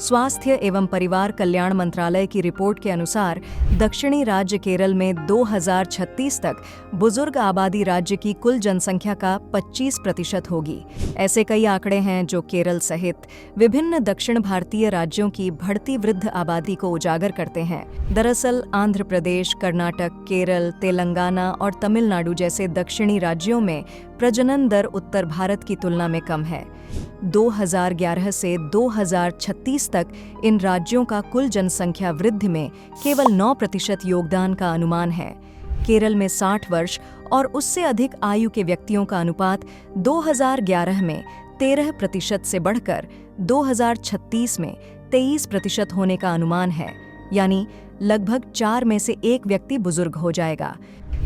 स्वास्थ्य एवं परिवार कल्याण मंत्रालय की रिपोर्ट के अनुसार दक्षिणी राज्य केरल में 2036 तक बुजुर्ग आबादी राज्य की कुल जनसंख्या का 25% होगी। ऐसे कई आंकड़े हैं जो केरल सहित विभिन्न दक्षिण भारतीय राज्यों की बढ़ती वृद्ध आबादी को उजागर करते हैं। दरअसल आंध्र प्रदेश, कर्नाटक, केरल, तेलंगाना और तमिलनाडु जैसे दक्षिणी राज्यों में प्रजनन दर उत्तर भारत की तुलना में कम है। 2011 से 2036 तक इन राज्यों का कुल जनसंख्या वृद्धि में केवल 9% योगदान का अनुमान है। केरल में 60 वर्ष और उससे अधिक आयु के व्यक्तियों का अनुपात 2011 में 13% से बढ़कर 2036 में 23% होने का अनुमान है, यानी लगभग 4 में से 1 व्यक्ति बुजुर्ग हो जाएगा।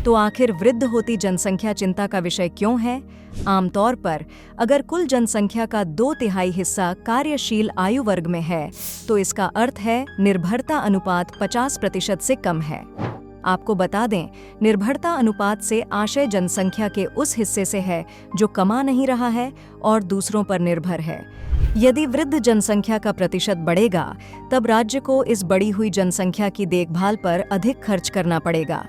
तो आखिर वृद्ध होती जनसंख्या चिंता का विषय क्यों है? आमतौर पर अगर कुल जनसंख्या का 2/3 हिस्सा कार्यशील आयु वर्ग में है, तो इसका अर्थ है निर्भरता अनुपात 50% से कम है। आपको बता दें, निर्भरता अनुपात से आशय जनसंख्या के उस हिस्से से है जो कमा नहीं रहा है और दूसरों पर निर्भर है। यदि वृद्ध जनसंख्या का प्रतिशत बढ़ेगा, तब राज्य को इस बढ़ी हुई जनसंख्या की देखभाल पर अधिक खर्च करना पड़ेगा।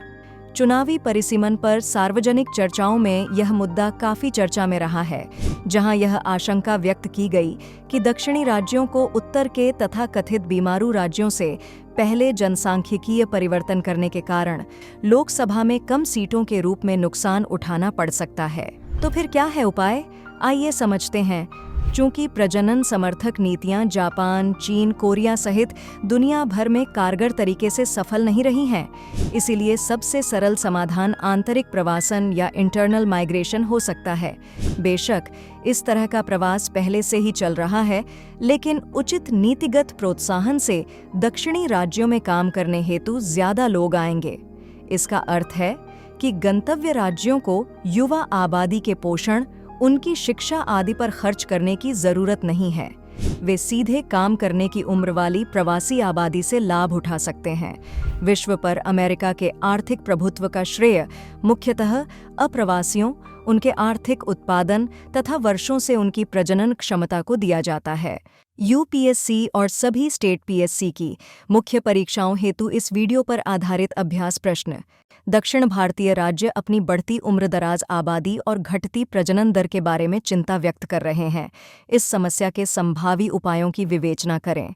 चुनावी परिसीमन पर सार्वजनिक चर्चाओं में यह मुद्दा काफी चर्चा में रहा है, जहां यह आशंका व्यक्त की गई कि दक्षिणी राज्यों को उत्तर के तथाकथित बीमारू राज्यों से पहले जनसांख्यिकीय परिवर्तन करने के कारण लोकसभा में कम सीटों के रूप में नुकसान उठाना पड़ सकता है। तो फिर क्या है उपाय? आइए समझते हैं। चूंकि प्रजनन समर्थक नीतियां जापान, चीन, कोरिया सहित दुनिया भर में कारगर तरीके से सफल नहीं रही हैं, इसीलिए सबसे सरल समाधान आंतरिक प्रवासन या इंटरनल माइग्रेशन हो सकता है। बेशक इस तरह का प्रवास पहले से ही चल रहा है, लेकिन उचित नीतिगत प्रोत्साहन से दक्षिणी राज्यों में काम करने हेतु ज्यादा लोग आएंगे। इसका अर्थ है कि गंतव्य राज्यों को युवा आबादी के पोषण, उनकी शिक्षा आदि पर खर्च करने की जरूरत नहीं है। वे सीधे काम करने की उम्र वाली प्रवासी आबादी से लाभ उठा सकते हैं। विश्व पर अमेरिका के आर्थिक प्रभुत्व का श्रेय मुख्यतः अप्रवासियों, उनके आर्थिक उत्पादन तथा वर्षों से उनकी प्रजनन क्षमता को दिया जाता है। यूपीएससी और सभी स्टेट पीएससी की मुख्य परीक्षाओं हेतु इस वीडियो पर आधारित अभ्यास प्रश्न। दक्षिण भारतीय राज्य अपनी बढ़ती उम्रदराज आबादी और घटती प्रजनन दर के बारे में चिंता व्यक्त कर रहे हैं। इस समस्या के संभावी उपायों की विवेचना करें।